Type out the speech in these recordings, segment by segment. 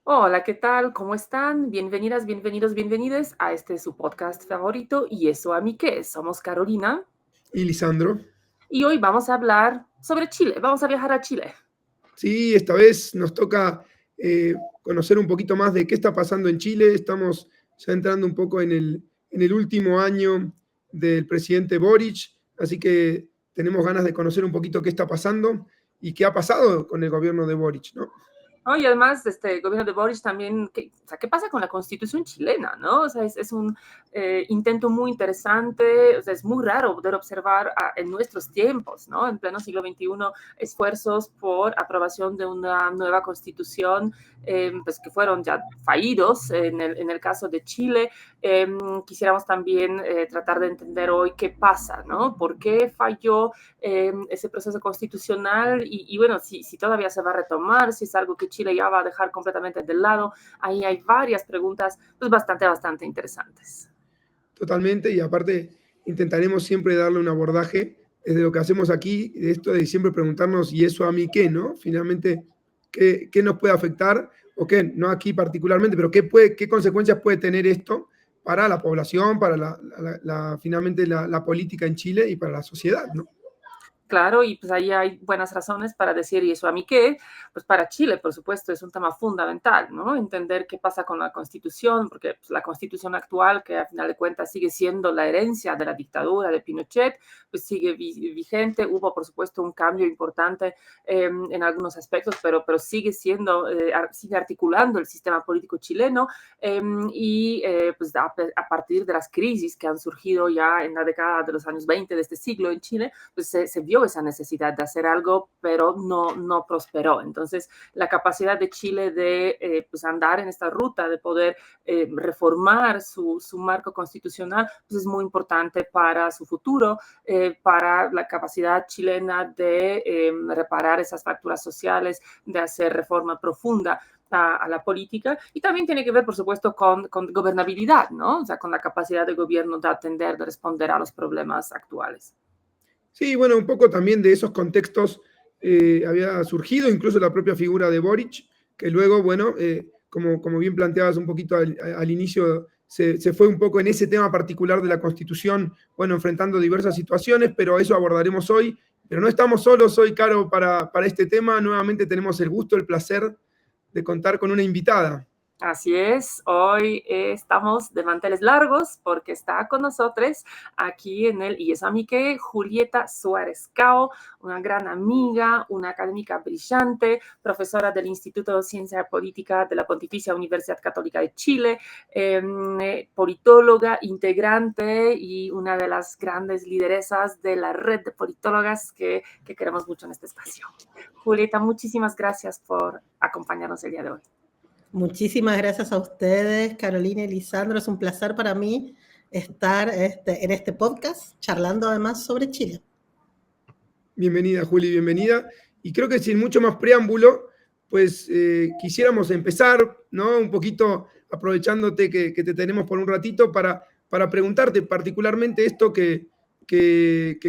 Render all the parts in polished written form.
Hola, ¿qué tal? ¿Cómo están? Bienvenidas, bienvenidos, bienvenides a este su podcast favorito. ¿Y eso a mí qué? Somos Carolina Y Lisandro, y hoy vamos a hablar sobre Chile. Vamos a viajar a Chile. sí, esta vez nos toca conocer un poquito más de qué está pasando en Chile. Estamos ya entrando un poco en el último año del presidente Boric, así que tenemos ganas de conocer un poquito qué está pasando y qué ha pasado con el gobierno de Boric, ¿no? ¿No? Y además, este gobierno de Boris también, ¿qué pasa con la constitución chilena? ¿No? O sea, es un intento muy interesante, o sea, es muy raro poder observar en nuestros tiempos, ¿no? En pleno siglo XXI, esfuerzos por aprobación de una nueva constitución, pues que fueron ya fallidos en el caso de Chile. Quisiéramos también tratar de entender hoy qué pasa, ¿no? ¿Por qué falló ese proceso constitucional? Y bueno, si todavía se va a retomar, si es algo que Chile ya va a dejar completamente de lado. Ahí hay varias preguntas pues bastante interesantes. Totalmente, y aparte intentaremos siempre darle un abordaje desde lo que hacemos aquí, de esto de siempre preguntarnos, ¿y eso a mí qué, no? Finalmente, ¿qué nos puede afectar? O qué, no aquí particularmente, pero qué consecuencias puede tener esto para la población, para finalmente la política en Chile y para la sociedad, ¿no? Claro, y pues ahí hay buenas razones para decir, ¿y eso a mí qué? Pues para Chile, por supuesto, es un tema fundamental, ¿no? Entender qué pasa con la Constitución, porque pues, la Constitución actual, que a final de cuentas sigue siendo la herencia de la dictadura de Pinochet, pues sigue vigente. Hubo, por supuesto, un cambio importante en algunos aspectos, pero sigue siendo, sigue articulando el sistema político chileno pues a partir de las crisis que han surgido ya en la década de los años 20 de este siglo en Chile, pues se vio esa necesidad de hacer algo, pero no prosperó. Entonces, la capacidad de Chile de pues andar en esta ruta, de poder reformar su marco constitucional, pues es muy importante para su futuro, para la capacidad chilena de reparar esas fracturas sociales, de hacer reforma profunda a la política, y también tiene que ver, por supuesto, con gobernabilidad, ¿no? O sea, con la capacidad del gobierno de atender, de responder a los problemas actuales. Sí, bueno, un poco también de esos contextos había surgido incluso la propia figura de Boric, que luego, bueno, como bien planteabas un poquito al inicio, se fue un poco en ese tema particular de la Constitución, bueno, enfrentando diversas situaciones, pero eso abordaremos hoy. Pero no estamos solos hoy, Caro, para este tema. Nuevamente tenemos el gusto, el placer de contar con una invitada. Así es, hoy estamos de manteles largos porque está con nosotros aquí en el Y eso a mí que Julieta Suárez Cao, una gran amiga, una académica brillante, profesora del Instituto de Ciencia Política de la Pontificia Universidad Católica de Chile, politóloga, integrante y una de las grandes lideresas de la red de politólogas que queremos mucho en este espacio. Julieta, muchísimas gracias por acompañarnos el día de hoy. Muchísimas gracias a ustedes, Carolina y Lisandro. Es un placer para mí estar en este podcast, charlando además sobre Chile. Bienvenida, Juli, bienvenida. Y creo que sin mucho más preámbulo, pues quisiéramos empezar, ¿no? Un poquito aprovechándote que te tenemos por un ratito para preguntarte particularmente esto que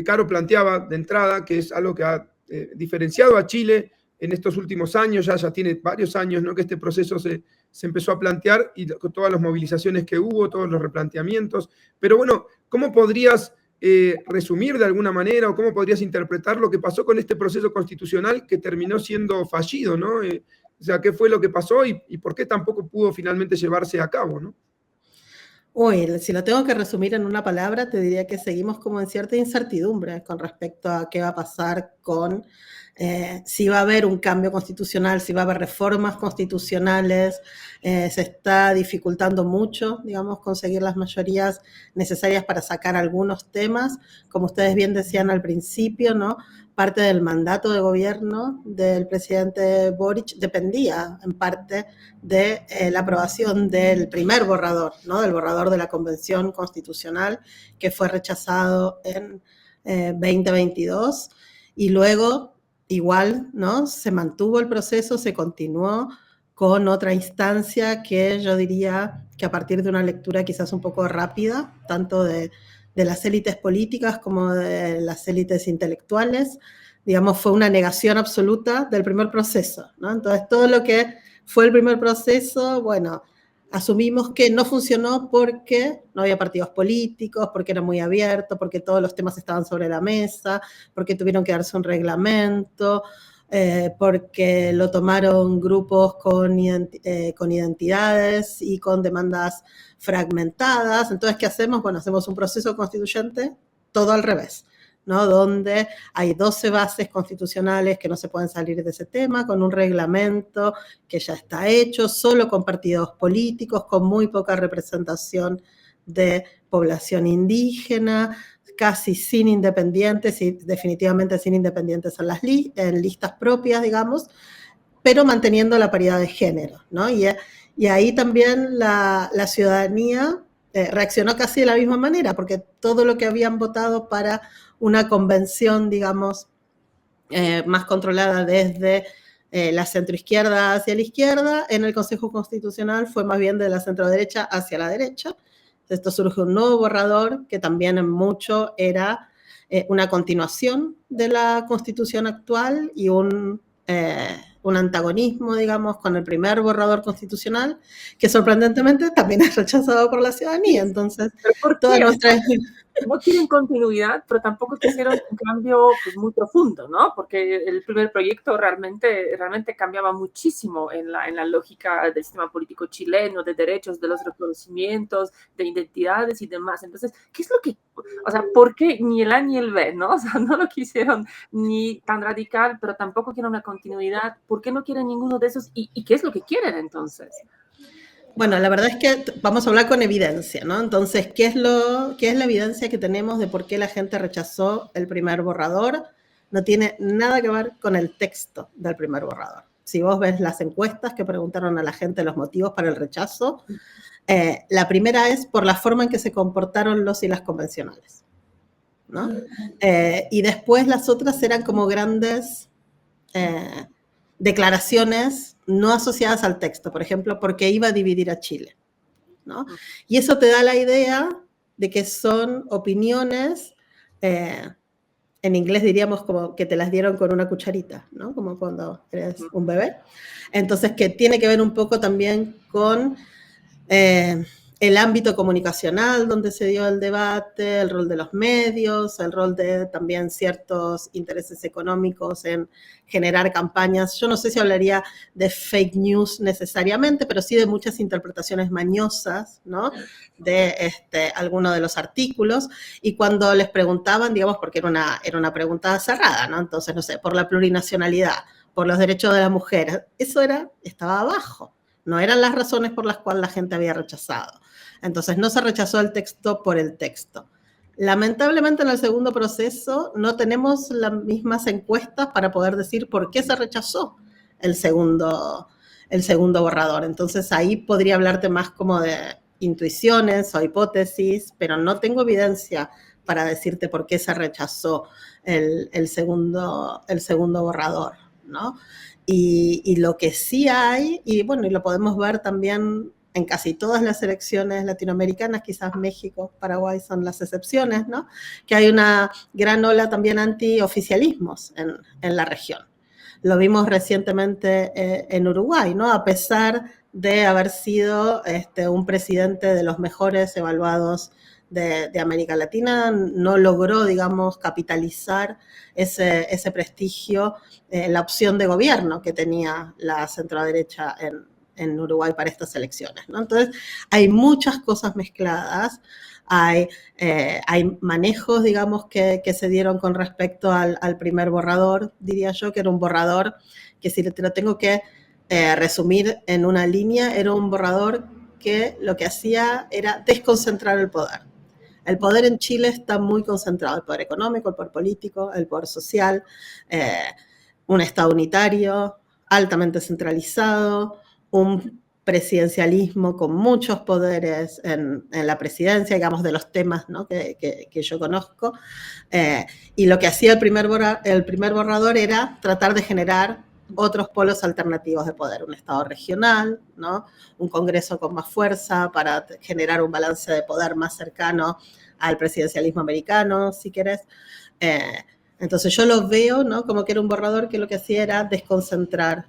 Caro planteaba de entrada, que es algo que ha diferenciado a Chile en estos últimos años, ya tiene varios años, ¿no? Que este proceso se empezó a plantear y con todas las movilizaciones que hubo, todos los replanteamientos. Pero bueno, ¿cómo podrías resumir de alguna manera o cómo podrías interpretar lo que pasó con este proceso constitucional que terminó siendo fallido, ¿no? O sea, ¿qué fue lo que pasó y por qué tampoco pudo finalmente llevarse a cabo, ¿no? Uy, si lo tengo que resumir en una palabra, te diría que seguimos como en cierta incertidumbre con respecto a qué va a pasar con si va a haber un cambio constitucional, si va a haber reformas constitucionales. Se está dificultando mucho, digamos, conseguir las mayorías necesarias para sacar algunos temas. Como ustedes bien decían al principio, ¿no? Parte del mandato de gobierno del presidente Boric dependía en parte de la aprobación del primer borrador, ¿no? Del borrador de la Convención Constitucional, que fue rechazado en 2022, y luego igual, ¿no? Se mantuvo el proceso, se continuó con otra instancia que yo diría que a partir de una lectura quizás un poco rápida, tanto de las élites políticas como de las élites intelectuales, digamos, fue una negación absoluta del primer proceso, ¿no? Entonces, todo lo que fue el primer proceso, bueno, asumimos que no funcionó porque no había partidos políticos, porque era muy abierto, porque todos los temas estaban sobre la mesa, porque tuvieron que darse un reglamento, porque lo tomaron grupos con identidades y con demandas fragmentadas. Entonces, ¿qué hacemos? Bueno, hacemos un proceso constituyente todo al revés, ¿no? Donde hay 12 bases constitucionales que no se pueden salir de ese tema, con un reglamento que ya está hecho, solo con partidos políticos, con muy poca representación de población indígena, casi sin independientes y definitivamente sin independientes en las en listas propias, digamos, pero manteniendo la paridad de género, ¿no? Y ahí también la ciudadanía reaccionó casi de la misma manera, porque todo lo que habían votado para una convención, digamos, más controlada desde la centroizquierda hacia la izquierda, en el Consejo Constitucional fue más bien de la centroderecha hacia la derecha. Esto surge un nuevo borrador que también en mucho era una continuación de la Constitución actual y un antagonismo, digamos, con el primer borrador constitucional, que sorprendentemente también es rechazado por la ciudadanía. Entonces, ¿pero por toda qué? nuestra... No quieren continuidad, pero tampoco quisieron un cambio pues, muy profundo, ¿no? Porque el primer proyecto realmente cambiaba muchísimo en la lógica del sistema político chileno, de derechos, de los reconocimientos, de identidades y demás. Entonces, ¿qué es lo que, o sea, por qué ni el A ni el B, ¿no? O sea, no lo quisieron ni tan radical, pero tampoco quieren una continuidad. ¿Por qué no quieren ninguno de esos? ¿Y qué es lo que quieren entonces? Bueno, la verdad es que vamos a hablar con evidencia, ¿no? Entonces, ¿qué es la evidencia que tenemos de por qué la gente rechazó el primer borrador? No tiene nada que ver con el texto del primer borrador. Si vos ves las encuestas que preguntaron a la gente los motivos para el rechazo, la primera es por la forma en que se comportaron los y las convencionales, ¿no? Y después las otras eran como grandes declaraciones no asociadas al texto, por ejemplo, porque iba a dividir a Chile, ¿no? Y eso te da la idea de que son opiniones, en inglés diríamos como que te las dieron con una cucharita, ¿no? Como cuando eres un bebé. Entonces, que tiene que ver un poco también con el ámbito comunicacional donde se dio el debate, el rol de los medios, el rol de también ciertos intereses económicos en generar campañas. Yo no sé si hablaría de fake news necesariamente, pero sí de muchas interpretaciones mañosas, ¿no? De algunos de los artículos. Y cuando les preguntaban, digamos, porque era una pregunta cerrada, ¿no? Entonces, no sé, por la plurinacionalidad, por los derechos de las mujeres, eso estaba abajo. No eran las razones por las cuales la gente había rechazado. Entonces, no se rechazó el texto por el texto. Lamentablemente, en el segundo proceso no tenemos las mismas encuestas para poder decir por qué se rechazó el segundo borrador. Entonces, ahí podría hablarte más como de intuiciones o hipótesis, pero no tengo evidencia para decirte por qué se rechazó el segundo borrador, ¿no? Y lo que sí hay, y bueno, y lo podemos ver también en casi todas las elecciones latinoamericanas, quizás México, Paraguay son las excepciones, ¿no? Que hay una gran ola también anti-oficialismos en la región. Lo vimos recientemente en Uruguay, ¿no? A pesar de haber sido un presidente de los mejores evaluados de América Latina, no logró, digamos, capitalizar ese prestigio, la opción de gobierno que tenía la centroderecha en Uruguay para estas elecciones, ¿no? Entonces, hay muchas cosas mezcladas, hay manejos, digamos, que se dieron con respecto al primer borrador, diría yo, que era un borrador que si te lo tengo que resumir en una línea, era un borrador que lo que hacía era desconcentrar el poder. El poder en Chile está muy concentrado, el poder económico, el poder político, el poder social, un Estado unitario, altamente centralizado, un presidencialismo con muchos poderes en la presidencia, digamos, de los temas, ¿no? que yo conozco. Y lo que hacía el primer borrador era tratar de generar otros polos alternativos de poder, un Estado regional, ¿no? Un Congreso con más fuerza para generar un balance de poder más cercano al presidencialismo americano, si querés. Entonces yo lo veo, ¿no? Como que era un borrador que lo que hacía era desconcentrar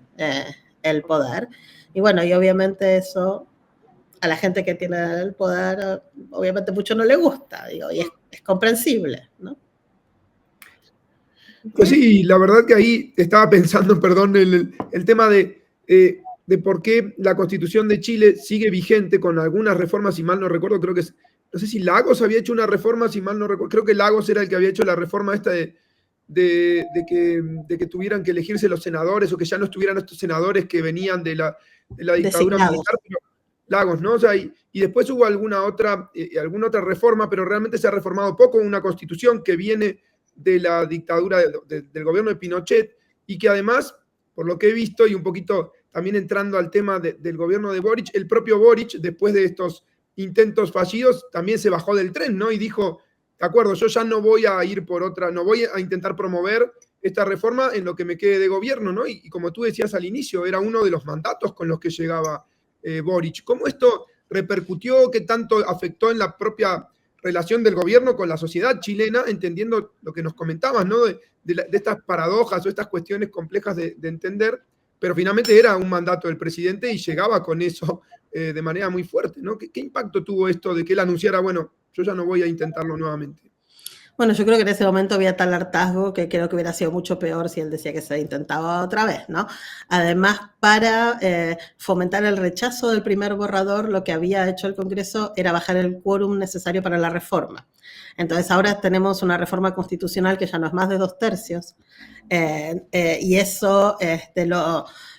el poder. Y bueno, y obviamente eso a la gente que tiene el poder, obviamente mucho no le gusta, digo, y es comprensible, ¿no? Pues sí, la verdad que ahí estaba pensando, perdón, el tema de por qué la Constitución de Chile sigue vigente con algunas reformas, si mal no recuerdo, creo que es, no sé si Lagos había hecho una reforma, si mal no recuerdo, creo que Lagos era el que había hecho la reforma esta de que tuvieran que elegirse los senadores o que ya no estuvieran estos senadores que venían de la dictadura Designados. militar, pero Lagos, ¿no? O sea, y después hubo alguna otra reforma, pero realmente se ha reformado poco, una constitución que viene de la dictadura del gobierno de Pinochet y que además, por lo que he visto y un poquito también entrando al tema del gobierno de Boric, el propio Boric, después de estos intentos fallidos, también se bajó del tren, ¿no? Y dijo, de acuerdo, yo ya no voy a ir por otra, no voy a intentar promover esta reforma en lo que me quede de gobierno, ¿no? Y como tú decías al inicio, era uno de los mandatos con los que llegaba Boric. ¿Cómo esto repercutió? ¿Qué tanto afectó en la propia relación del gobierno con la sociedad chilena, entendiendo lo que nos comentabas, ¿no? De estas paradojas o estas cuestiones complejas de entender, pero finalmente era un mandato del presidente y llegaba con eso de manera muy fuerte, ¿no? ¿Qué impacto tuvo esto de que él anunciara, bueno, yo ya no voy a intentarlo nuevamente? Bueno, yo creo que en ese momento había tal hartazgo que creo que hubiera sido mucho peor si él decía que se intentaba otra vez, ¿no? Además, para fomentar el rechazo del primer borrador, lo que había hecho el Congreso era bajar el quórum necesario para la reforma. Entonces, ahora tenemos una reforma constitucional que ya no es más de 2/3, y eso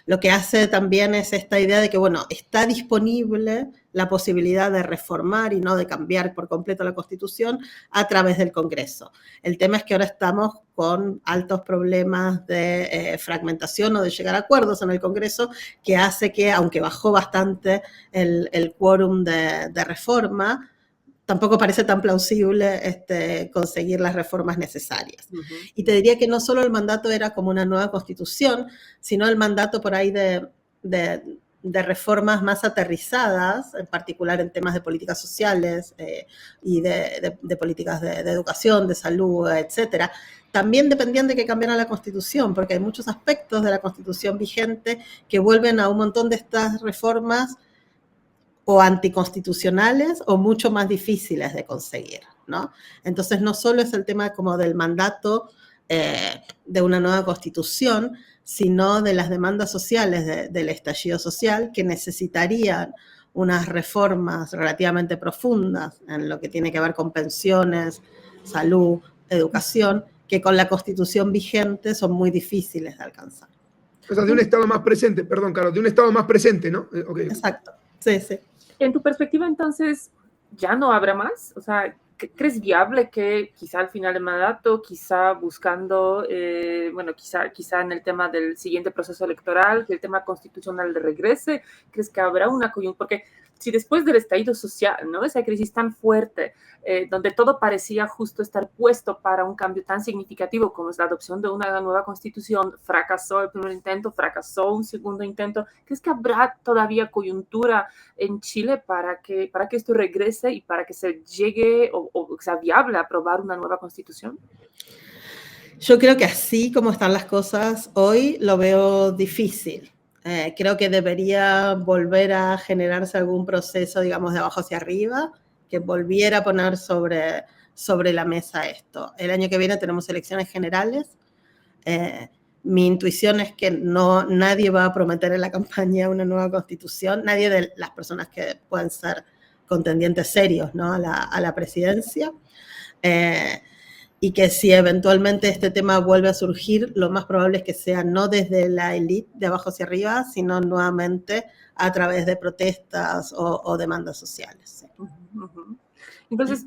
lo que hace también es esta idea de que, bueno, está disponible la posibilidad de reformar y no de cambiar por completo la Constitución a través del Congreso. El tema es que ahora estamos con altos problemas de fragmentación o de llegar a acuerdos en el Congreso, que hace que, aunque bajó bastante el quórum de reforma, tampoco parece tan plausible conseguir las reformas necesarias. Uh-huh. Y te diría que no solo el mandato era como una nueva constitución, sino el mandato por ahí de reformas más aterrizadas, en particular en temas de políticas sociales y de políticas de educación, de salud, etcétera. También dependían de que cambiara la Constitución, porque hay muchos aspectos de la Constitución vigente que vuelven a un montón de estas reformas o anticonstitucionales o mucho más difíciles de conseguir, ¿no? Entonces, no solo es el tema como del mandato de una nueva constitución, sino de las demandas sociales del estallido social que necesitarían unas reformas relativamente profundas en lo que tiene que ver con pensiones, salud, educación, que con la constitución vigente son muy difíciles de alcanzar. O sea, de un Estado más presente, perdón, Carlos, de un Estado más presente, ¿no? Okay. Exacto, sí, sí. En tu perspectiva, entonces, ¿ya no habrá más? O sea, ¿crees viable que quizá al final del mandato, quizá buscando, quizá en el tema del siguiente proceso electoral, que el tema constitucional regrese? ¿Crees que habrá una coyuntura? Porque si después del estallido social, ¿no? Esa crisis tan fuerte, donde todo parecía justo estar puesto para un cambio tan significativo como es la adopción de una nueva constitución, fracasó el primer intento, fracasó un segundo intento, ¿crees que habrá todavía coyuntura en Chile para que esto regrese y para que se llegue o sea viable aprobar una nueva constitución? Yo creo que así como están las cosas hoy, lo veo difícil. Creo que debería volver a generarse algún proceso, digamos, de abajo hacia arriba, que volviera a poner sobre la mesa esto. El año que viene tenemos elecciones generales. Mi intuición es que nadie va a prometer en la campaña una nueva constitución, nadie de las personas que pueden ser contendientes serios, ¿no? a la presidencia. Y que si eventualmente este tema vuelve a surgir, lo más probable es que sea no desde la élite de abajo hacia arriba, sino nuevamente a través de protestas o demandas sociales. ¿Sí? Entonces,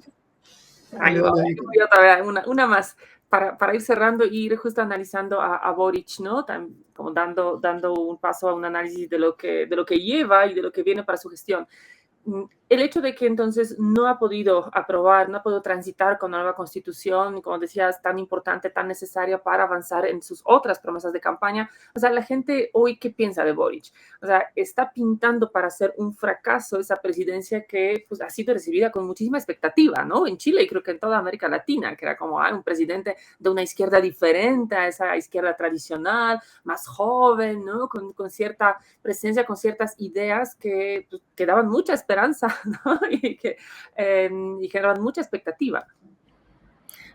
una más para ir cerrando y ir justo analizando a Boric, ¿no? Como dando un paso a un análisis de lo que lleva y de lo que viene para su gestión. el hecho de que entonces no ha podido aprobar, no ha podido transitar con una nueva constitución, como decías, tan importante, tan necesaria para avanzar en sus otras promesas de campaña, o sea, la gente hoy, ¿qué piensa de Boric? O sea, está pintando para ser un fracaso esa presidencia que pues, ha sido recibida con muchísima expectativa, ¿no? En Chile y creo que en toda América Latina, que era como un presidente de una izquierda diferente a esa izquierda tradicional, más joven, ¿no? Con cierta presencia, con ciertas ideas que, pues, que daban mucha esperanza, ¿no? y que generaban mucha expectativa.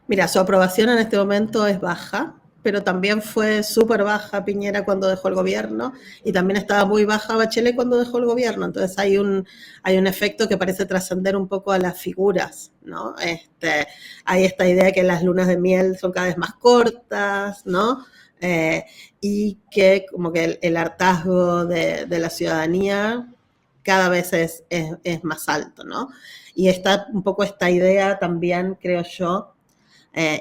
Mira, su aprobación en este momento es baja, pero también fue súper baja Piñera cuando dejó el gobierno y también estaba muy baja Bachelet cuando dejó el gobierno. Entonces hay un efecto que parece trascender un poco a las figuras, ¿no? Hay esta idea de que las lunas de miel son cada vez más cortas, ¿no? Y que como que el hartazgo de la ciudadanía cada vez es más alto, ¿no? Y está un poco esta idea también, creo yo,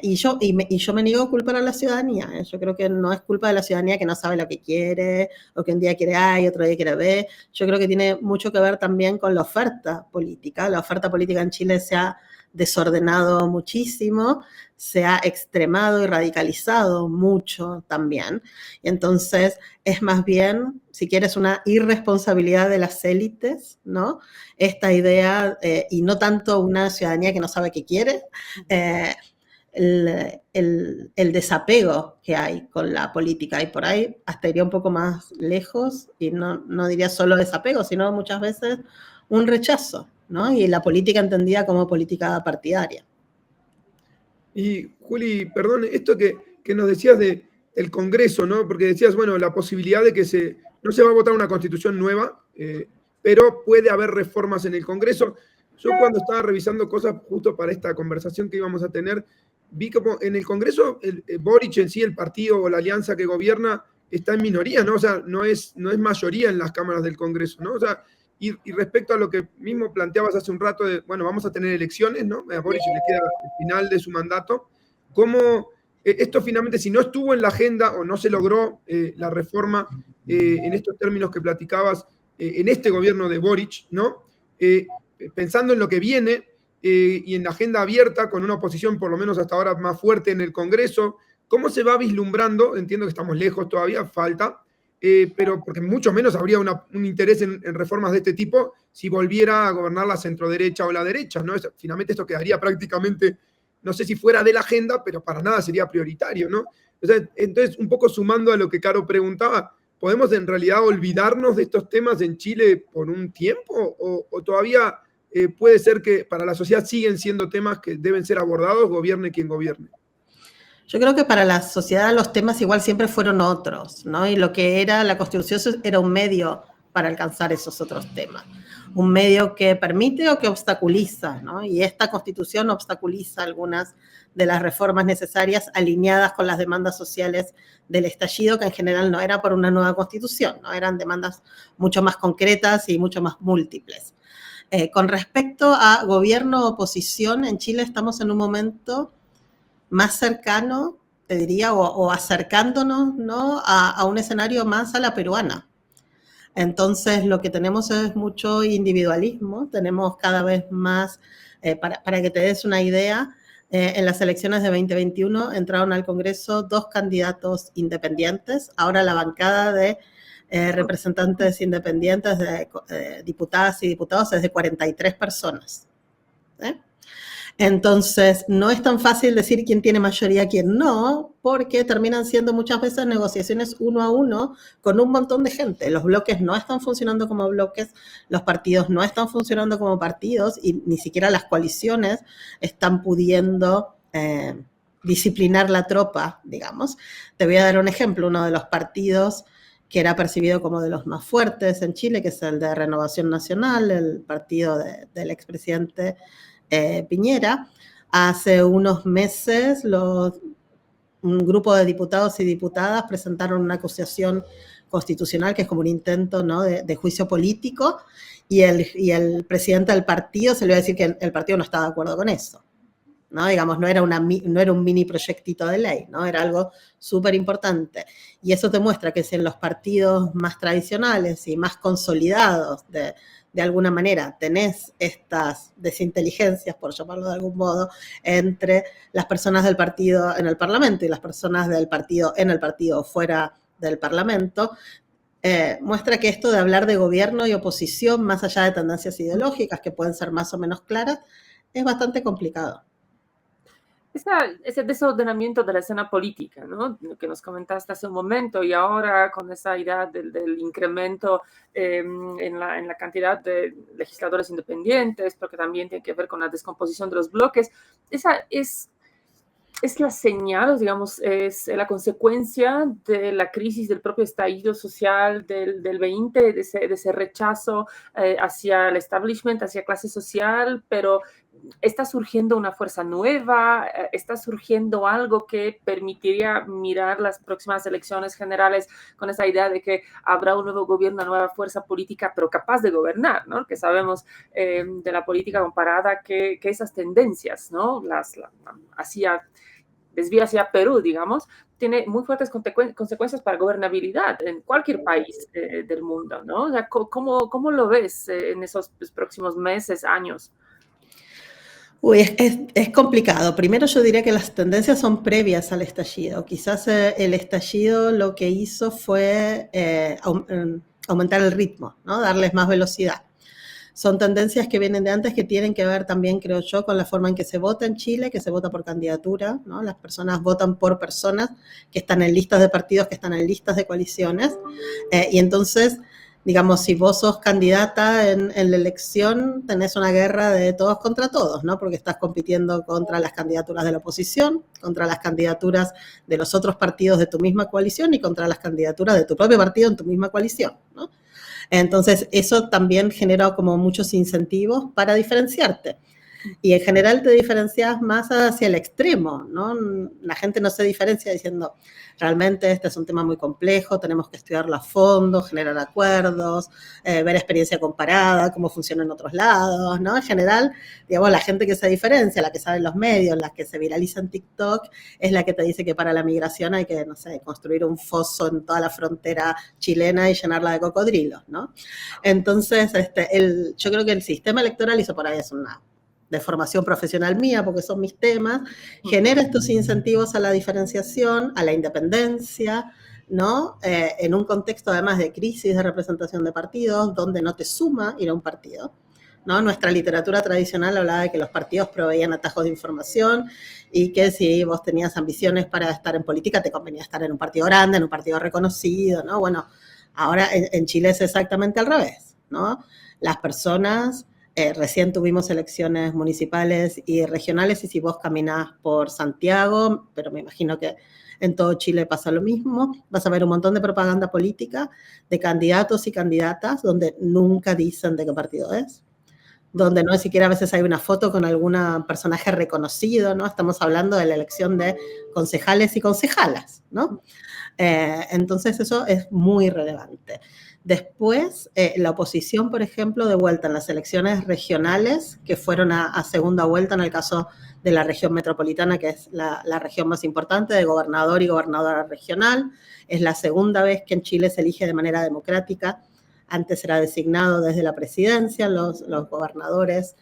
y yo me niego a culpar a la ciudadanía. Yo creo que no es culpa de la ciudadanía que no sabe lo que quiere, o que un día quiere A y otro día quiere B. Yo creo que tiene mucho que ver también con la oferta política. La oferta política en Chile se ha desordenado muchísimo, se ha extremado y radicalizado mucho también. Y entonces es más bien, si quieres, una irresponsabilidad de las élites, ¿no? Esta idea, y no tanto una ciudadanía que no sabe qué quiere, el desapego que hay con la política, y por ahí hasta iría un poco más lejos y no diría solo desapego, sino muchas veces un rechazo, ¿no? Y la política entendida como política partidaria. Y Juli, perdón, esto que nos decías del Congreso, ¿no? Porque decías, bueno, la posibilidad de que no se va a votar una constitución nueva, pero puede haber reformas en el Congreso. Yo cuando estaba revisando cosas justo para esta conversación que íbamos a tener, vi como en el Congreso Boric en sí, el partido o la alianza que gobierna, está en minoría, ¿no? O sea, no es mayoría en las cámaras del Congreso, ¿no? O sea, y respecto a lo que mismo planteabas hace un rato, bueno, vamos a tener elecciones, ¿no? A Boric le queda el final de su mandato. ¿Cómo esto finalmente, si no estuvo en la agenda o no se logró la reforma en estos términos que platicabas en este gobierno de Boric, ¿no? Pensando en lo que viene y en la agenda abierta con una oposición por lo menos hasta ahora más fuerte en el Congreso, ¿cómo se va vislumbrando? Entiendo que estamos lejos todavía, falta, pero porque mucho menos habría un interés en reformas de este tipo si volviera a gobernar la centroderecha o la derecha, ¿no? Finalmente esto quedaría prácticamente, no sé si fuera de la agenda, pero para nada sería prioritario, ¿no? O sea, entonces, un poco sumando a lo que Caro preguntaba, ¿podemos en realidad olvidarnos de estos temas en Chile por un tiempo? ¿O todavía puede ser que para la sociedad siguen siendo temas que deben ser abordados, gobierne quien gobierne? Yo creo que para la sociedad los temas igual siempre fueron otros, ¿no? Y lo que era la Constitución era un medio para alcanzar esos otros temas. Un medio que permite o que obstaculiza, ¿no? Y esta Constitución obstaculiza algunas de las reformas necesarias alineadas con las demandas sociales del estallido, que en general no era por una nueva Constitución, ¿no? Eran demandas mucho más concretas y mucho más múltiples. Con respecto a gobierno-oposición, en Chile estamos en un momento más cercano, te diría, o acercándonos, ¿no? a un escenario más a la peruana. Entonces, lo que tenemos es mucho individualismo, tenemos cada vez más, para que te des una idea, en las elecciones de 2021 entraron al Congreso 2 candidatos independientes, ahora la bancada de representantes independientes, de diputadas y diputados, es de 43 personas. Entonces, no es tan fácil decir quién tiene mayoría, quién no, porque terminan siendo muchas veces negociaciones 1 a 1 con un montón de gente. Los bloques no están funcionando como bloques, los partidos no están funcionando como partidos y ni siquiera las coaliciones están pudiendo disciplinar la tropa, digamos. Te voy a dar un ejemplo, uno de los partidos que era percibido como de los más fuertes en Chile, que es el de Renovación Nacional, el partido del expresidente Piñera. Hace unos meses un grupo de diputados y diputadas presentaron una acusación constitucional que es como un intento, ¿no? de juicio político y el presidente del partido se le va a decir que el partido no está de acuerdo con eso. ¿no? Digamos, no era un mini proyectito de ley, ¿no? Era algo súper importante. Y eso te muestra que si en los partidos más tradicionales y más consolidados de alguna manera tenés estas desinteligencias, por llamarlo de algún modo, entre las personas del partido en el Parlamento y las personas del partido en el partido o fuera del Parlamento, muestra que esto de hablar de gobierno y oposición, más allá de tendencias ideológicas que pueden ser más o menos claras, es bastante complicado. Ese desordenamiento de la escena política, ¿no? Que nos comentaste hace un momento, y ahora con esa idea del incremento en la cantidad de legisladores independientes, pero que también tiene que ver con la descomposición de los bloques, esa es la señal, digamos, es la consecuencia de la crisis del propio estallido social del 20, de ese rechazo hacia el establishment, hacia clase social, pero está surgiendo una fuerza nueva, está surgiendo algo que permitiría mirar las próximas elecciones generales con esa idea de que habrá un nuevo gobierno, una nueva fuerza política, pero capaz de gobernar, ¿no? Que sabemos de la política comparada que esas tendencias, ¿no? Desvía hacia Perú, digamos, tiene muy fuertes consecuencias para gobernabilidad en cualquier país del mundo, ¿no? O sea, ¿cómo lo ves en esos próximos meses, años? Uy, es complicado. Primero yo diría que las tendencias son previas al estallido. Quizás el estallido lo que hizo fue aumentar el ritmo, ¿no? Darles más velocidad. Son tendencias que vienen de antes, que tienen que ver también, creo yo, con la forma en que se vota en Chile, que se vota por candidatura, ¿no? Las personas votan por personas que están en listas de partidos, que están en listas de coaliciones, y entonces, digamos, si vos sos candidata en la elección, tenés una guerra de todos contra todos, ¿no? Porque estás compitiendo contra las candidaturas de la oposición, contra las candidaturas de los otros partidos de tu misma coalición y contra las candidaturas de tu propio partido en tu misma coalición, ¿no? Entonces, eso también genera como muchos incentivos para diferenciarte. Y en general te diferencias más hacia el extremo, ¿no? La gente no se diferencia diciendo, realmente este es un tema muy complejo, tenemos que estudiarlo a fondo, generar acuerdos, ver experiencia comparada, cómo funciona en otros lados, ¿no? En general, digamos, la gente que se diferencia, la que sabe en los medios, la que se viraliza en TikTok, es la que te dice que para la migración hay que, no sé, construir un foso en toda la frontera chilena y llenarla de cocodrilos, ¿no? Entonces, yo creo que el sistema electoral, y eso por ahí es una de formación profesional mía, porque son mis temas, genera estos incentivos a la diferenciación, a la independencia, ¿no? En un contexto además de crisis de representación de partidos, donde no te suma ir a un partido, ¿no? Nuestra literatura tradicional hablaba de que los partidos proveían atajos de información y que si vos tenías ambiciones para estar en política, te convenía estar en un partido grande, en un partido reconocido, ¿no? Bueno, ahora en Chile es exactamente al revés, ¿no? Las personas... recién tuvimos elecciones municipales y regionales y si vos caminás por Santiago, pero me imagino que en todo Chile pasa lo mismo, vas a ver un montón de propaganda política de candidatos y candidatas donde nunca dicen de qué partido es, donde no siquiera a veces hay una foto con algún personaje reconocido, ¿no? Estamos hablando de la elección de concejales y concejalas, ¿no? Entonces eso es muy relevante. Después, la oposición, por ejemplo, de vuelta en las elecciones regionales, que fueron a segunda vuelta en el caso de la región metropolitana, que es la región más importante de gobernador y gobernadora regional. Es la segunda vez que en Chile se elige de manera democrática. Antes era designado desde la presidencia los gobernadores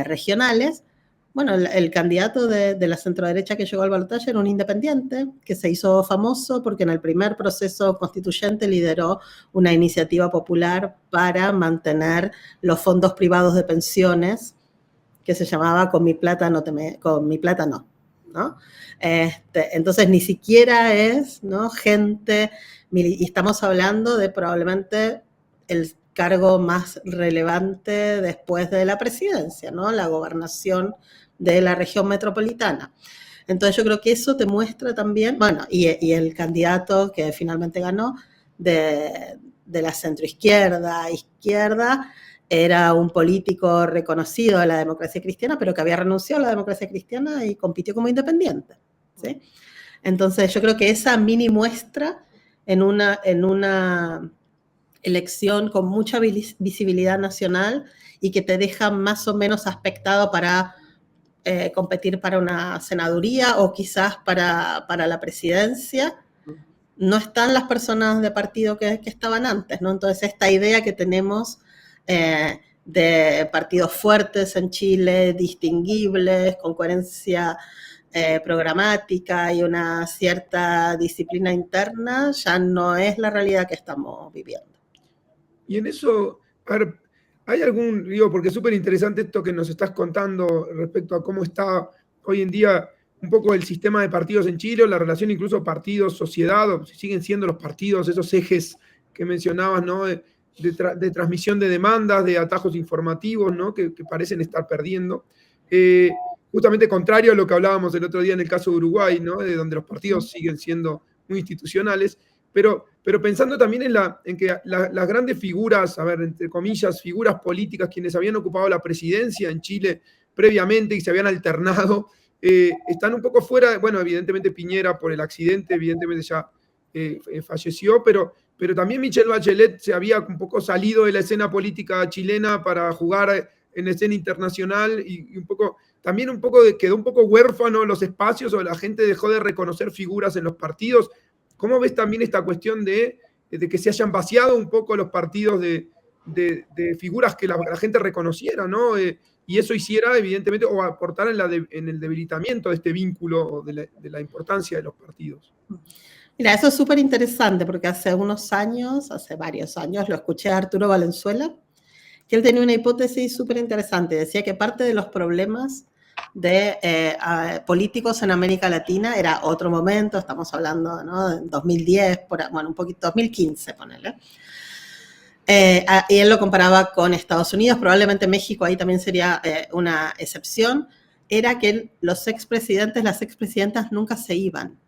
regionales. Bueno, el candidato de la centroderecha que llegó al balotaje era un independiente que se hizo famoso porque en el primer proceso constituyente lideró una iniciativa popular para mantener los fondos privados de pensiones que se llamaba Con mi plata no, ¿no? Entonces ni siquiera es, ¿no? Gente, y estamos hablando de probablemente el cargo más relevante después de la presidencia, ¿no? La gobernación de la región metropolitana. Entonces yo creo que eso te muestra también, bueno, y el candidato que finalmente ganó de la centroizquierda, izquierda, era un político reconocido de la democracia cristiana, pero que había renunciado a la democracia cristiana y compitió como independiente, ¿sí? Entonces yo creo que esa mini muestra en una elección con mucha visibilidad nacional y que te deja más o menos aspectado para competir para una senaduría o quizás para la presidencia, no están las personas de partido que estaban antes, ¿no? Entonces, esta idea que tenemos de partidos fuertes en Chile, distinguibles, con coherencia programática y una cierta disciplina interna, ya no es la realidad que estamos viviendo. Y en eso, a ver, ¿hay algún, digo, porque es súper interesante esto que nos estás contando respecto a cómo está hoy en día un poco el sistema de partidos en Chile, o la relación incluso partidos-sociedad, o si siguen siendo los partidos esos ejes que mencionabas, ¿no? De transmisión de demandas, de atajos informativos, ¿no? Que parecen estar perdiendo. Justamente contrario a lo que hablábamos el otro día en el caso de Uruguay, ¿no? De donde los partidos siguen siendo muy institucionales, pero pensando también en que las grandes figuras, a ver, entre comillas, figuras políticas, quienes habían ocupado la presidencia en Chile previamente y se habían alternado, están un poco fuera, bueno, evidentemente Piñera por el accidente, evidentemente ya falleció, pero también Michelle Bachelet se había un poco salido de la escena política chilena para jugar en la escena internacional y un poco, también quedó un poco huérfano los espacios, o la gente dejó de reconocer figuras en los partidos. ¿Cómo ves también esta cuestión de que se hayan vaciado un poco los partidos de figuras que la gente reconociera, ¿no? Y eso hiciera, evidentemente, o aportara en el debilitamiento de este vínculo, o de la importancia de los partidos? Mira, eso es súper interesante porque hace varios años, lo escuché a Arturo Valenzuela, que él tenía una hipótesis súper interesante. Decía que parte de los problemas de políticos en América Latina era otro momento, estamos hablando, ¿no? De 2010, un poquito, 2015, ponele. Y él lo comparaba con Estados Unidos, probablemente México ahí también sería una excepción, era que los expresidentes, las expresidentas nunca se iban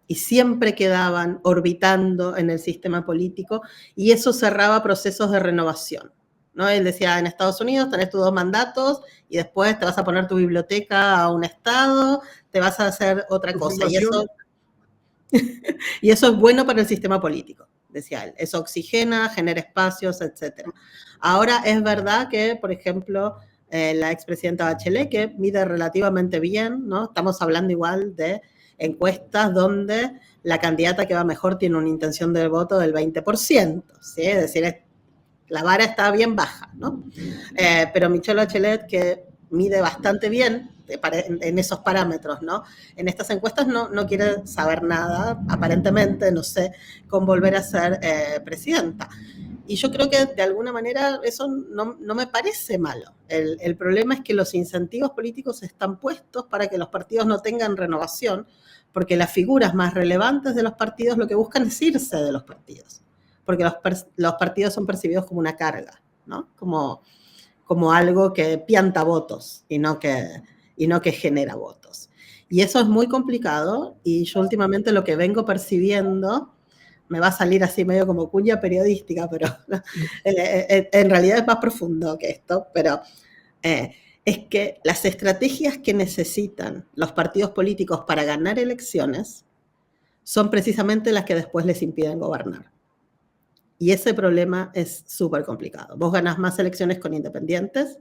y siempre quedaban orbitando en el sistema político, y eso cerraba procesos de renovación, ¿no? Él decía, en Estados Unidos tenés tus 2 mandatos y después te vas a poner tu biblioteca a un estado, te vas a hacer otra cosa. Y eso es bueno para el sistema político, decía él. Eso oxigena, genera espacios, etc. Ahora es verdad que, por ejemplo, la expresidenta Bachelet, que mide relativamente bien, ¿no? Estamos hablando igual de encuestas donde la candidata que va mejor tiene una intención de voto del 20%, ¿sí? Es decir, la vara está bien baja, ¿no? Pero Michelle Bachelet, que mide bastante bien en esos parámetros, ¿no? En estas encuestas no quiere saber nada, aparentemente, no sé, con volver a ser presidenta. Y yo creo que de alguna manera eso no me parece malo. El problema es que los incentivos políticos están puestos para que los partidos no tengan renovación, porque las figuras más relevantes de los partidos lo que buscan es irse de los partidos, porque los partidos son percibidos como una carga, ¿no? Como algo que pianta votos y no que genera votos. Y eso es muy complicado, y yo últimamente lo que vengo percibiendo, me va a salir así medio como cuña periodística, pero en realidad es más profundo que esto, pero es que las estrategias que necesitan los partidos políticos para ganar elecciones son precisamente las que después les impiden gobernar. Y ese problema es súper complicado. Vos ganás más elecciones con independientes,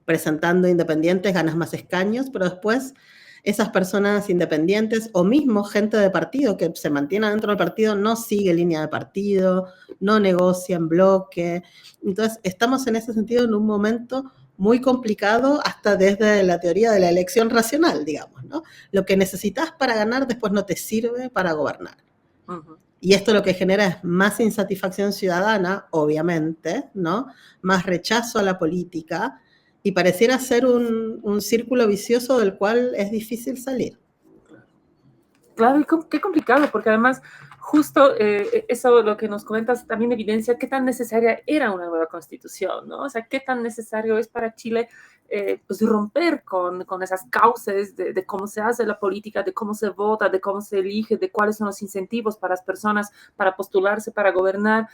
presentando independientes ganas más escaños, pero después esas personas independientes o mismo gente de partido que se mantiene dentro del partido no sigue línea de partido, no negocia en bloque. Entonces, estamos en ese sentido en un momento muy complicado, hasta desde la teoría de la elección racional, digamos, ¿no? Lo que necesitas para ganar después no te sirve para gobernar. Uh-huh. Y esto lo que genera es más insatisfacción ciudadana, obviamente, ¿no? Más rechazo a la política, y pareciera ser un círculo vicioso del cual es difícil salir. Claro, y qué complicado, porque además justo eso lo que nos comentas también evidencia qué tan necesaria era una nueva constitución, ¿no? O sea, qué tan necesario es para Chile pues romper con esas causas de cómo se hace la política, de cómo se vota, de cómo se elige, de cuáles son los incentivos para las personas para postularse, para gobernar,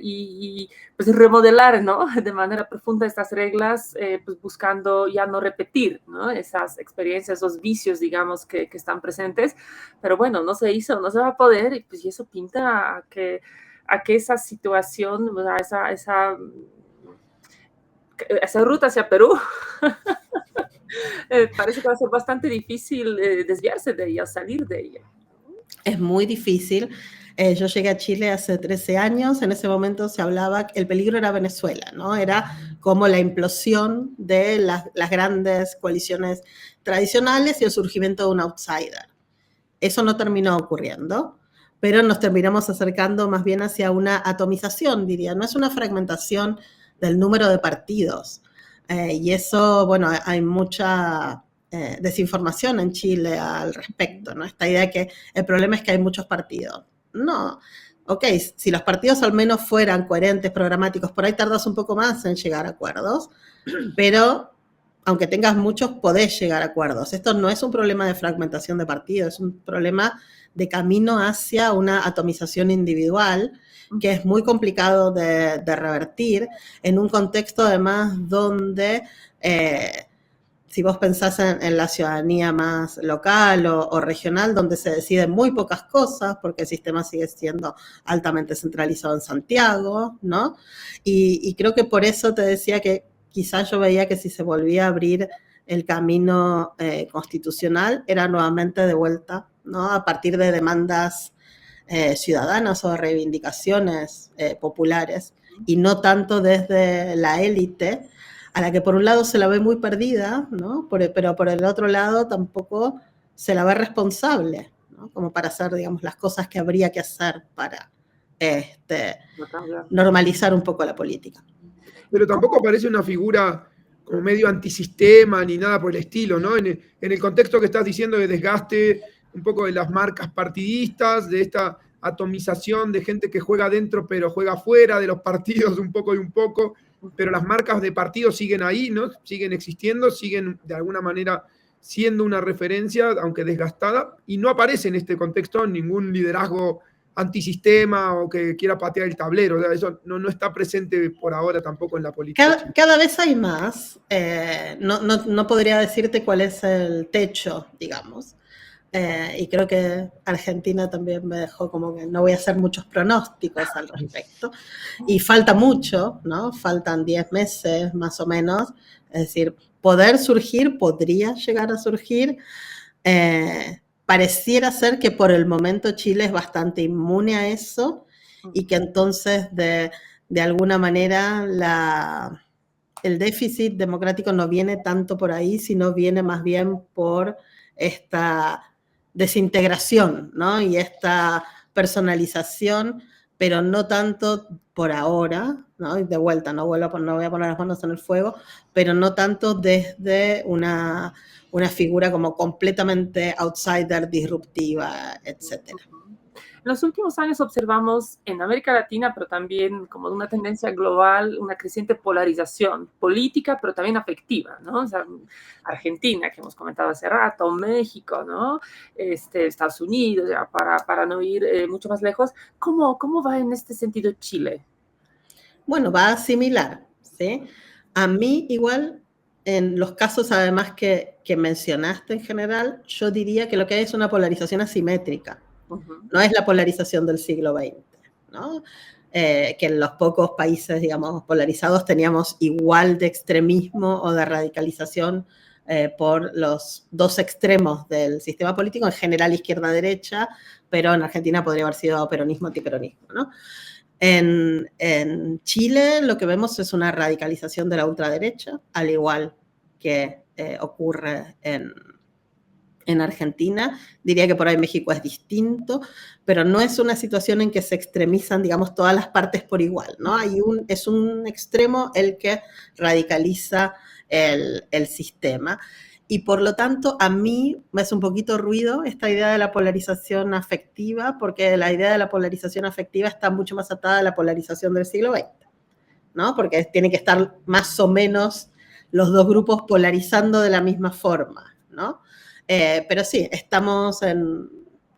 y pues remodelar, ¿no? De manera profunda estas reglas, pues buscando ya no repetir, ¿no? Esas experiencias, esos vicios, digamos, que están presentes. Pero bueno, no se hizo, no se va a poder, y pues eso pinta a que esa situación, esa ruta hacia Perú parece que va a ser bastante difícil desviarse de ella, salir de ella. Es muy difícil. Yo llegué a Chile hace 13 años, en ese momento se hablaba que el peligro era Venezuela, ¿no? Era como la implosión de las grandes coaliciones tradicionales y el surgimiento de un outsider. Eso no terminó ocurriendo, pero nos terminamos acercando más bien hacia una atomización, diría. No es una fragmentación del número de partidos. Y eso, bueno, hay mucha desinformación en Chile al respecto, ¿no? Esta idea de que el problema es que hay muchos partidos. No, ok, si los partidos al menos fueran coherentes, programáticos, por ahí tardas un poco más en llegar a acuerdos, pero aunque tengas muchos, podés llegar a acuerdos. Esto no es un problema de fragmentación de partidos, es un problema de camino hacia una atomización individual, que es muy complicado de revertir en un contexto además donde si vos pensás en la ciudadanía más local o regional, donde se deciden muy pocas cosas, porque el sistema sigue siendo altamente centralizado en Santiago, ¿no? Y creo que por eso te decía que quizás yo veía que si se volvía a abrir el camino constitucional, era nuevamente de vuelta, ¿no? A partir de demandas ciudadanas o de reivindicaciones populares, y no tanto desde la élite, a la que por un lado se la ve muy perdida, ¿no? Pero por el otro lado tampoco se la ve responsable, ¿no? Como para hacer, digamos, las cosas que habría que hacer para normalizar un poco la política. Pero tampoco aparece una figura como medio antisistema ni nada por el estilo, ¿no? En el contexto que estás diciendo de desgaste un poco de las marcas partidistas, de esta atomización de gente que juega dentro pero juega fuera de los partidos un poco y un poco, pero las marcas de partido siguen ahí, ¿no? Siguen existiendo, siguen de alguna manera siendo una referencia, aunque desgastada, y no aparece en este contexto ningún liderazgo antisistema o que quiera patear el tablero. O sea, eso no está presente por ahora tampoco en la política. Cada vez hay más. No podría decirte cuál es el techo, digamos. Y creo que Argentina también me dejó como que no voy a hacer muchos pronósticos al respecto. Y falta mucho, ¿no? Faltan 10 meses más o menos. Es decir, podría llegar a surgir. Pareciera ser que por el momento Chile es bastante inmune a eso y que entonces de alguna manera el déficit democrático no viene tanto por ahí, sino viene más bien por esta desintegración, ¿no? Y esta personalización, pero no tanto por ahora, ¿no? Y de vuelta, no voy a poner las manos en el fuego, pero no tanto desde una figura como completamente outsider, disruptiva, etcétera. En los últimos años observamos en América Latina, pero también como de una tendencia global, una creciente polarización política, pero también afectiva, ¿no? O sea, Argentina, que hemos comentado hace rato, México, ¿no? Estados Unidos, ya para no ir mucho más lejos. ¿Cómo va en este sentido Chile? Bueno, va a similar, ¿sí? A mí igual, en los casos además que mencionaste en general, yo diría que lo que hay es una polarización asimétrica. No es la polarización del siglo XX, ¿no? Que en los pocos países, digamos, polarizados teníamos igual de extremismo o de radicalización por los dos extremos del sistema político, en general izquierda-derecha, pero en Argentina podría haber sido peronismo-antiperonismo, ¿no? En Chile lo que vemos es una radicalización de la ultraderecha, al igual que ocurre en Argentina. Diría que por ahí México es distinto, pero no es una situación en que se extremizan, digamos, todas las partes por igual, ¿no? Es un extremo el que radicaliza el sistema. Y por lo tanto, a mí me hace un poquito ruido esta idea de la polarización afectiva, porque la idea de la polarización afectiva está mucho más atada a la polarización del siglo XX, ¿no? Porque tiene que estar más o menos los dos grupos polarizando de la misma forma, ¿no? Pero sí, estamos en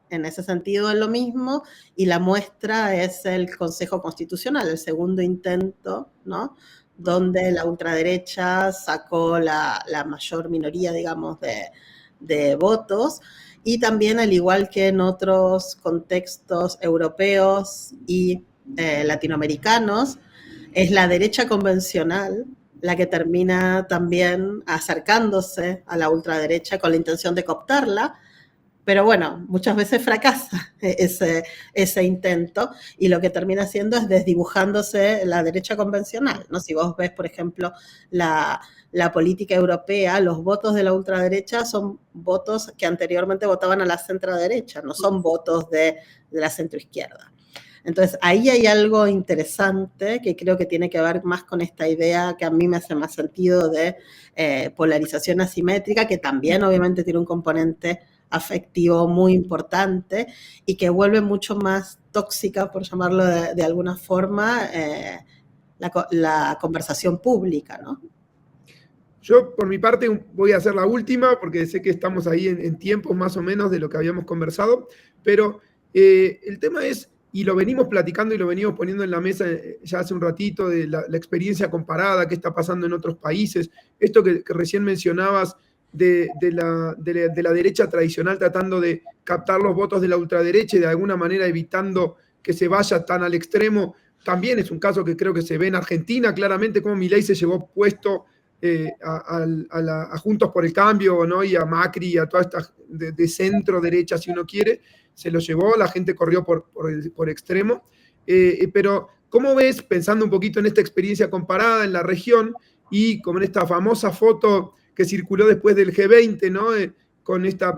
ese sentido en lo mismo, y la muestra es el Consejo Constitucional, el segundo intento, ¿no? Donde la ultraderecha sacó la mayor minoría, digamos, de votos, y también, al igual que en otros contextos europeos y latinoamericanos, es la derecha convencional la que termina también acercándose a la ultraderecha con la intención de cooptarla, pero bueno, muchas veces fracasa ese intento y lo que termina haciendo es desdibujándose la derecha convencional, ¿no? Si vos ves, por ejemplo, la política europea, los votos de la ultraderecha son votos que anteriormente votaban a la centroderecha, no son votos de la centroizquierda. Entonces, ahí hay algo interesante que creo que tiene que ver más con esta idea que a mí me hace más sentido de polarización asimétrica, que también obviamente tiene un componente afectivo muy importante y que vuelve mucho más tóxica, por llamarlo de alguna forma, la conversación pública, ¿no? Yo, por mi parte, voy a hacer la última, porque sé que estamos ahí en tiempos más o menos de lo que habíamos conversado, pero el tema es, y lo venimos platicando y lo venimos poniendo en la mesa ya hace un ratito, de la experiencia comparada, qué está pasando en otros países, esto que recién mencionabas de la derecha tradicional tratando de captar los votos de la ultraderecha y de alguna manera evitando que se vaya tan al extremo. También es un caso que creo que se ve en Argentina, claramente, cómo Milei se llevó puesto a Juntos por el Cambio, ¿no? Y a Macri y a toda esta de centro derecha, si uno quiere, se lo llevó, la gente corrió por extremo. Pero, ¿cómo ves, pensando un poquito en esta experiencia comparada en la región y como en esta famosa foto que circuló después del G20, ¿no? Con esta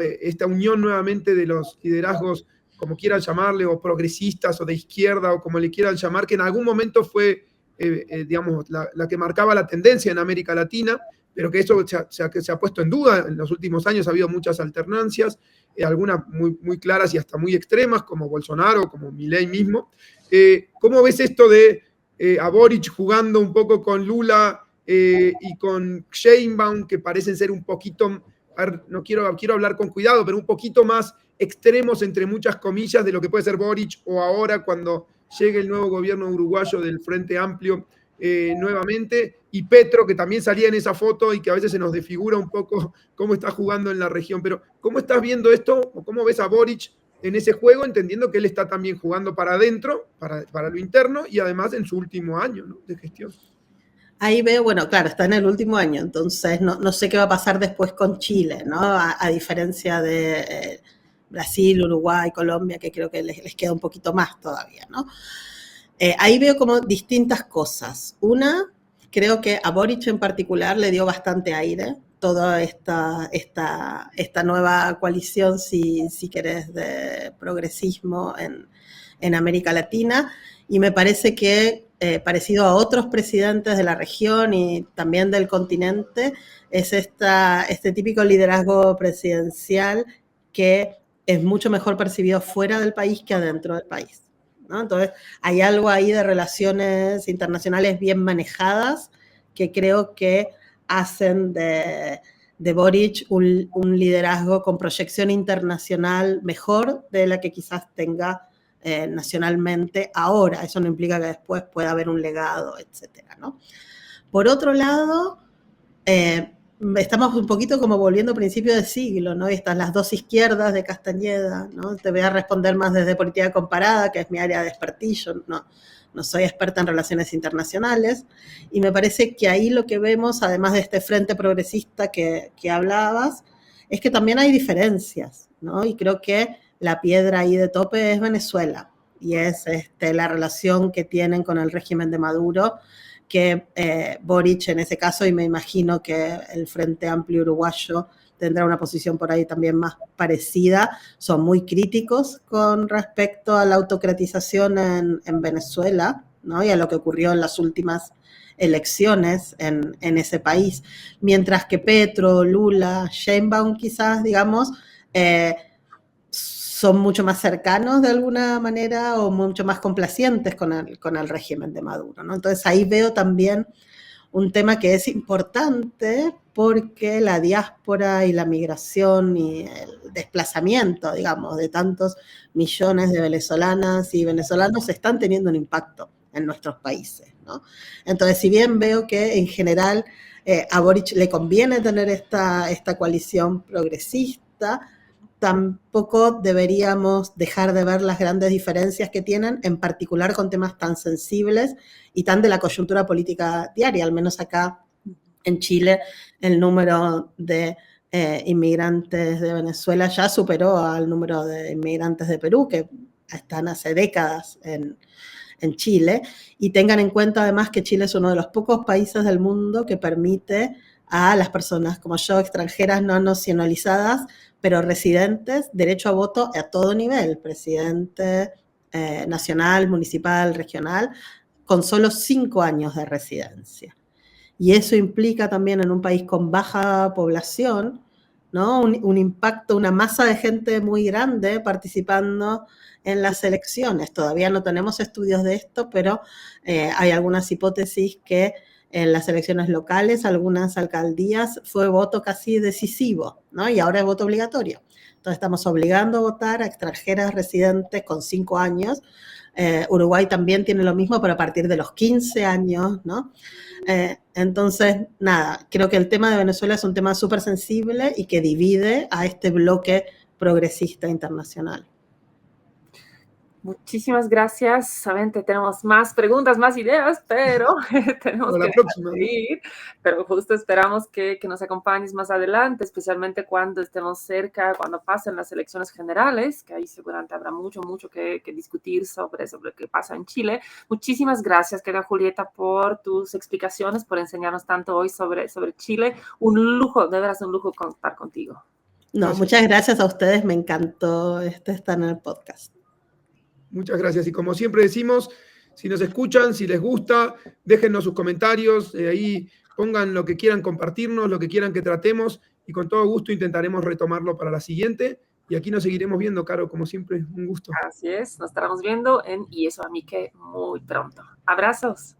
unión nuevamente de los liderazgos, como quieran llamarle, o progresistas, o de izquierda, o como le quieran llamar, que en algún momento fue, digamos, la que marcaba la tendencia en América Latina, pero que eso se ha puesto en duda. En los últimos años ha habido muchas alternancias, algunas muy claras y hasta muy extremas, como Bolsonaro, como Milei mismo. ¿Cómo ves esto de a Boric jugando un poco con Lula y con Sheinbaum, que parecen ser un poquito, no quiero hablar con cuidado, pero un poquito más extremos, entre muchas comillas, de lo que puede ser Boric, o ahora cuando llegue el nuevo gobierno uruguayo del Frente Amplio nuevamente, y Petro, que también salía en esa foto y que a veces se nos desfigura un poco cómo está jugando en la región? Pero ¿cómo estás viendo esto, o cómo ves a Boric en ese juego, entendiendo que él está también jugando para adentro, para lo interno, y además en su último año, ¿no?, de gestión? Ahí veo, bueno, claro, está en el último año, entonces no sé qué va a pasar después con Chile, ¿no? A diferencia de Brasil, Uruguay, Colombia, que creo que les queda un poquito más todavía, ¿no? Ahí veo como distintas cosas. Una, creo que a Boric en particular le dio bastante aire toda esta nueva coalición, si querés, de progresismo en América Latina, y me parece que parecido a otros presidentes de la región y también del continente, es este típico liderazgo presidencial que es mucho mejor percibido fuera del país que adentro del país, ¿no? Entonces, hay algo ahí de relaciones internacionales bien manejadas que creo que hacen de Boric un liderazgo con proyección internacional mejor de la que quizás tenga nacionalmente ahora. Eso no implica que después pueda haber un legado, etcétera, ¿no? Por otro lado, estamos un poquito como volviendo a principios de siglo, ¿no? Y están las dos izquierdas de Castañeda, ¿no? Te voy a responder más desde política comparada, que es mi área de expertise. No soy experta en relaciones internacionales, y me parece que ahí lo que vemos, además de este frente progresista que hablabas, es que también hay diferencias, ¿no? Y creo que la piedra ahí de tope es Venezuela, y es la relación que tienen con el régimen de Maduro, que Boric en ese caso, y me imagino que el Frente Amplio Uruguayo tendrá una posición por ahí también más parecida, son muy críticos con respecto a la autocratización en Venezuela, ¿no? Y a lo que ocurrió en las últimas elecciones en ese país, mientras que Petro, Lula, Sheinbaum quizás, digamos, son mucho más cercanos de alguna manera, o mucho más complacientes con el régimen de Maduro, ¿no? Entonces ahí veo también un tema que es importante, porque la diáspora y la migración y el desplazamiento, digamos, de tantos millones de venezolanas y venezolanos están teniendo un impacto en nuestros países, ¿no? Entonces, si bien veo que en general a Boric le conviene tener esta coalición progresista, tampoco deberíamos dejar de ver las grandes diferencias que tienen, en particular con temas tan sensibles y tan de la coyuntura política diaria, al menos acá En Chile, el número de inmigrantes de Venezuela ya superó al número de inmigrantes de Perú, que están hace décadas en Chile. Y tengan en cuenta además que Chile es uno de los pocos países del mundo que permite a las personas como yo, extranjeras no nacionalizadas, pero residentes, derecho a voto a todo nivel, presidente nacional, municipal, regional, con solo 5 años de residencia. Y eso implica también en un país con baja población, ¿no? Un impacto, una masa de gente muy grande participando en las elecciones. Todavía no tenemos estudios de esto, pero hay algunas hipótesis que en las elecciones locales, algunas alcaldías, fue voto casi decisivo, ¿no? Y ahora es voto obligatorio. Entonces estamos obligando a votar a extranjeras residentes con 5 años. Uruguay también tiene lo mismo, pero a partir de los 15 años, ¿no? Entonces, nada, creo que el tema de Venezuela es un tema súper sensible y que divide a este bloque progresista internacional. Muchísimas gracias. Saben que tenemos más preguntas, más ideas, pero tenemos que seguir. Pero justo esperamos que nos acompañes más adelante, especialmente cuando estemos cerca, cuando pasen las elecciones generales, que ahí seguramente habrá mucho que discutir sobre qué pasa en Chile. Muchísimas gracias, querida Julieta, por tus explicaciones, por enseñarnos tanto hoy sobre Chile. Un lujo, de veras un lujo contar contigo. No, muchas gracias a ustedes, me encantó estar en el podcast. Muchas gracias. Y como siempre decimos, si nos escuchan, si les gusta, déjennos sus comentarios, ahí pongan lo que quieran compartirnos, lo que quieran que tratemos, y con todo gusto intentaremos retomarlo para la siguiente. Y aquí nos seguiremos viendo, Caro, como siempre, un gusto. Así es, nos estaremos viendo en Y eso a mí que muy pronto. Abrazos.